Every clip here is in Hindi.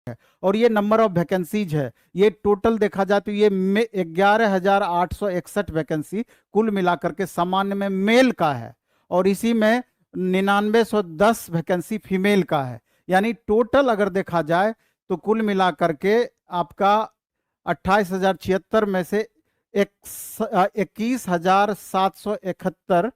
है। और ये नंबर ऑफ वैकेंसीज है, ये टोटल देखा जाए तो ये 11,861 वैकेंसी कुल मिलाकर के सामान्य में मेल का है, और इसी में 9910 वैकेंसी फीमेल का है। यानी टोटल अगर देखा जाए तो कुल मिलाकर के आपका 28,076 में से 21,771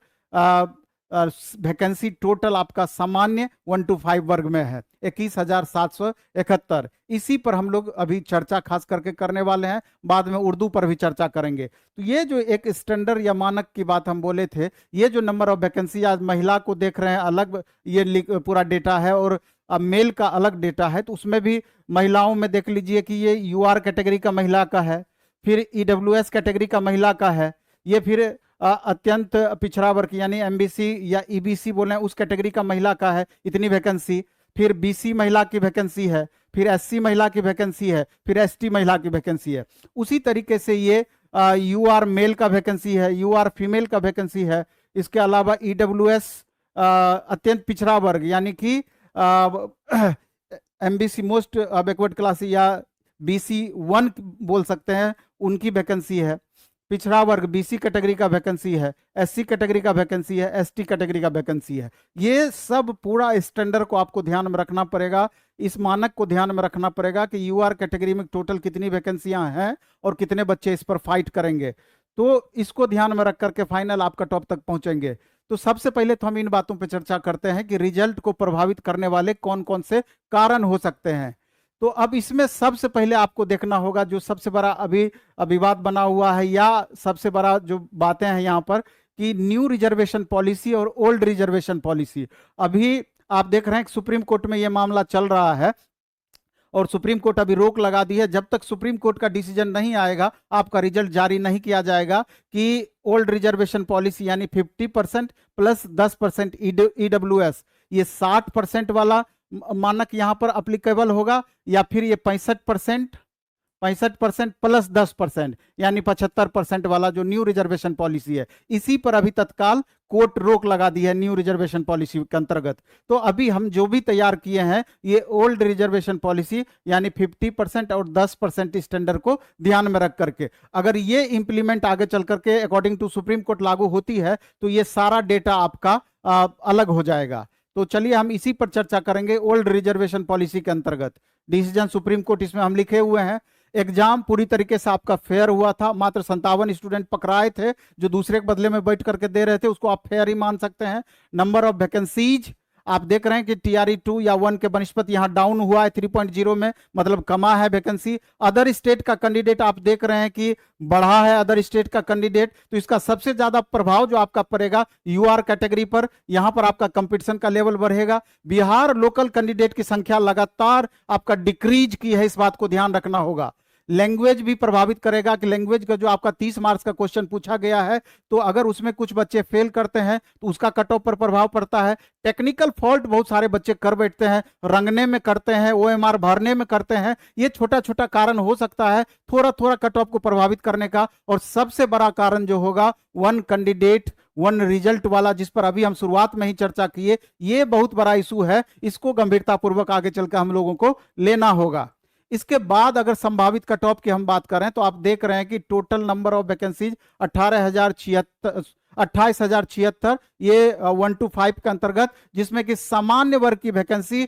वैकेंसी टोटल आपका सामान्य 1 to 5 वर्ग में है, 21,771। इसी पर हम लोग अभी चर्चा खास करके करने वाले हैं, बाद में उर्दू पर भी चर्चा करेंगे। तो ये जो एक स्टैंडर्ड या मानक की बात हम बोले थे, ये जो नंबर ऑफ वैकेंसी आज महिला को देख रहे हैं अलग, ये पूरा डेटा है, और अब मेल का अलग डेटा है। तो उसमें भी महिलाओं में देख लीजिए कि ये यूआर कैटेगरी का महिला का है, फिर ईडब्ल्यूएस कैटेगरी का महिला का है, ये फिर अत्यंत पिछड़ा वर्ग यानी एमबीसी या ईबीसी बोले उस कैटेगरी का महिला का है इतनी वैकेंसी, फिर बीसी महिला की वैकेंसी है, फिर एससी महिला की वैकेंसी है, फिर एसटी महिला की वैकेंसी है। उसी तरीके से ये यूआर मेल का वैकेंसी है, यूआर फीमेल का वैकेंसी है। इसके अलावा ईडब्ल्यूएस अत्यंत पिछड़ा वर्ग यानी कि एमबीसी मोस्ट बैकवर्ड क्लास या BC1 बोल सकते हैं, उनकी वैकेंसी है। पिछड़ा वर्ग बीसी कैटेगरी का वैकेंसी है, एससी कैटेगरी का वैकेंसी है, एसटी कैटेगरी का वैकेंसी है। ये सब पूरा स्टैंडर्ड को आपको ध्यान में रखना पड़ेगा, इस मानक को ध्यान में रखना पड़ेगा कि यूआर कैटेगरी में टोटल कितनी वैकेंसियां हैं और कितने बच्चे इस पर फाइट करेंगे। तो इसको ध्यान में रख करके फाइनल आपका टॉप तक पहुंचेंगे। तो सबसे पहले तो हम इन बातों पर चर्चा करते हैं कि रिजल्ट को प्रभावित करने वाले कौन कौन से कारण हो सकते हैं। तो अब इसमें सबसे पहले आपको देखना होगा जो सबसे बड़ा अभी विवाद बना हुआ है, या सबसे बड़ा जो बातें हैं यहाँ पर, कि न्यू रिजर्वेशन पॉलिसी और ओल्ड रिजर्वेशन पॉलिसी। अभी आप देख रहे हैं कि सुप्रीम कोर्ट में यह मामला चल रहा है, और सुप्रीम कोर्ट अभी रोक लगा दी है, जब तक सुप्रीम कोर्ट का डिसीजन नहीं आएगा आपका रिजल्ट जारी नहीं किया जाएगा कि ओल्ड रिजर्वेशन पॉलिसी यानी 50% प्लस 10% ईडब्ल्यूएस, ये 60% वाला मानक यहां पर अप्लीकेबल होगा, या फिर ये 65% प्लस 10% यानी 75% वाला जो न्यू रिजर्वेशन पॉलिसी है, इसी पर अभी तत्काल कोर्ट रोक लगा दी है न्यू रिजर्वेशन पॉलिसी के अंतर्गत। तो अभी हम जो भी तैयार किए हैं ये ओल्ड रिजर्वेशन पॉलिसी यानी 50% और 10% स्टैंडर्ड को ध्यान में रख करके, अगर ये इंप्लीमेंट आगे चल करके अकॉर्डिंग टू सुप्रीम कोर्ट लागू होती है तो ये सारा डेटा आपका अलग हो जाएगा। तो चलिए हम इसी पर चर्चा करेंगे। ओल्ड रिजर्वेशन पॉलिसी के अंतर्गत डिसीजन सुप्रीम कोर्ट इसमें हम लिखे हुए हैं। एग्जाम पूरी तरीके से आपका फेयर हुआ था, मात्र 57 स्टूडेंट पकड़ाए थे जो दूसरे के बदले में बैठ करके दे रहे थे, उसको आप फेयर ही मान सकते हैं। नंबर ऑफ वैकेंसीज आप देख रहे हैं कि TRE 2 या 1 के बनस्पत यहां डाउन हुआ है 3.0 में, मतलब कमा है वैकेंसी। अदर स्टेट का कैंडिडेट आप देख रहे हैं कि बढ़ा है अदर स्टेट का कैंडिडेट, तो इसका सबसे ज्यादा प्रभाव जो आपका पड़ेगा यूआर कैटेगरी पर, यहां पर आपका कंपटीशन का लेवल बढ़ेगा। बिहार लोकल कैंडिडेट की संख्या लगातार आपका डिक्रीज की है, इस बात को ध्यान रखना होगा। लैंग्वेज भी प्रभावित करेगा कि लैंग्वेज का जो आपका 30 मार्क्स का क्वेश्चन पूछा गया है, तो अगर उसमें कुछ बच्चे फेल करते हैं तो उसका कट ऑफ पर प्रभाव पड़ता है। टेक्निकल फॉल्ट बहुत सारे बच्चे कर बैठते हैं, रंगने में करते हैं, OMR भरने में करते हैं, ये छोटा छोटा कारण हो सकता है थोड़ा थोड़ा कट ऑफ को प्रभावित करने का। और सबसे बड़ा कारण जो होगा वन कैंडिडेट वन रिजल्ट वाला, जिस पर अभी हम शुरुआत में ही चर्चा किए, ये बहुत बड़ा इशू है, इसको गंभीरतापूर्वक आगे चलकर हम लोगों को लेना होगा। इसके बाद अगर संभावित कट ऑफ की हम बात करें तो आप देख रहे हैं कि टोटल नंबर ऑफ वैकेंसीज 28,076, ये 1 to 5 के अंतर्गत, जिसमें कि सामान्य वर्ग की वैकेंसी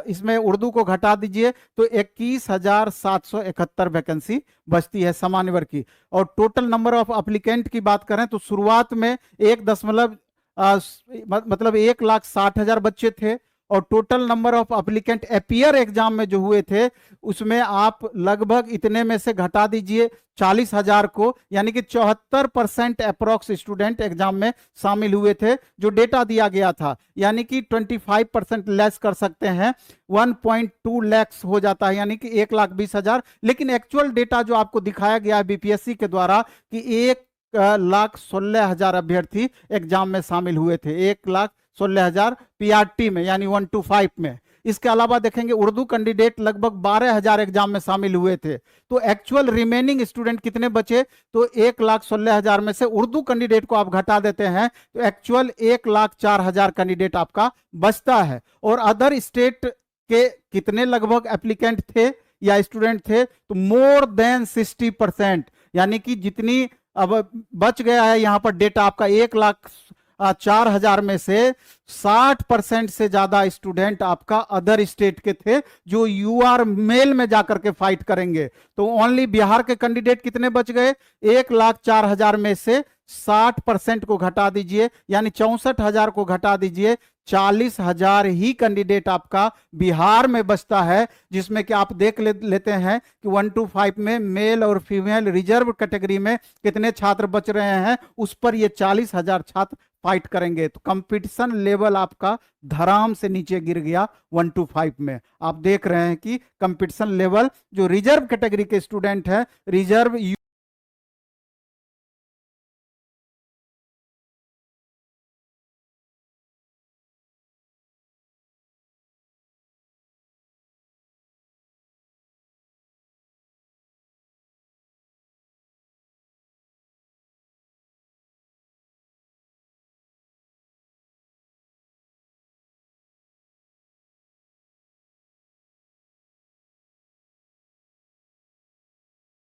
इसमें उर्दू को घटा दीजिए तो 21,771 वैकेंसी बचती है सामान्य वर्ग की। और टोटल नंबर ऑफ एप्लीकेंट की बात करें तो शुरुआत में 1,60,000 बच्चे थे, और total number of applicant appear exam में जो हुए थे उसमें आप लगभग इतने में से घटा दीजिए 40,000 को, यानी कि 74% अप्रोक्स स्टूडेंट एग्जाम में शामिल हुए थे जो डेटा दिया गया था, यानी कि 25% लेस कर सकते हैं, 1.2 लाख हो जाता है, यानी कि 1,20,000। लेकिन एक्चुअल डेटा जो आपको दिखाया गया है BPSC के द्वारा कि 1,16,000 अभ्यर्थी एग्जाम में शामिल हुए थे, 1,16,000 PRT में यानी 1 to 5 में। इसके अलावा देखेंगे उर्दू कैंडिडेट लगभग 12,000 एग्जाम में शामिल हुए थे। तो एक्चुअल रिमेनिंग स्टूडेंट कितने बचे, तो 1,16,000 में से उर्दू कैंडिडेट को आप घटा देते हैं तो एक्चुअल 1,04,000 कैंडिडेट आपका बचता है। और अदर स्टेट के कितने लगभग एप्लीकेंट थे या स्टूडेंट थे, तो मोर देन 60%, यानी कि जितनी अब बच गया है यहां पर डेटा आपका 1,04,000 में से 60% से ज्यादा स्टूडेंट आपका अदर स्टेट के थे जो यूआर मेल में जाकर के फाइट करेंगे। तो ओनली बिहार के कैंडिडेट कितने बच गए, 1,04,000 में से 60% को घटा दीजिए, यानी 64,000 को घटा दीजिए, 40,000 ही कैंडिडेट आपका बिहार में बचता है, जिसमें कि आप देख लेते हैं कि 1 to 5 में मेल और फीमेल रिजर्व कैटेगरी में कितने छात्र बच रहे हैं, उस पर ये 40,000 छात्र फाइट करेंगे। तो कंपटीशन लेवल आपका धड़ाम से नीचे गिर गया 1 to 5 में। आप देख रहे हैं कि कंपटीशन लेवल जो रिजर्व कैटेगरी के स्टूडेंट है, रिजर्व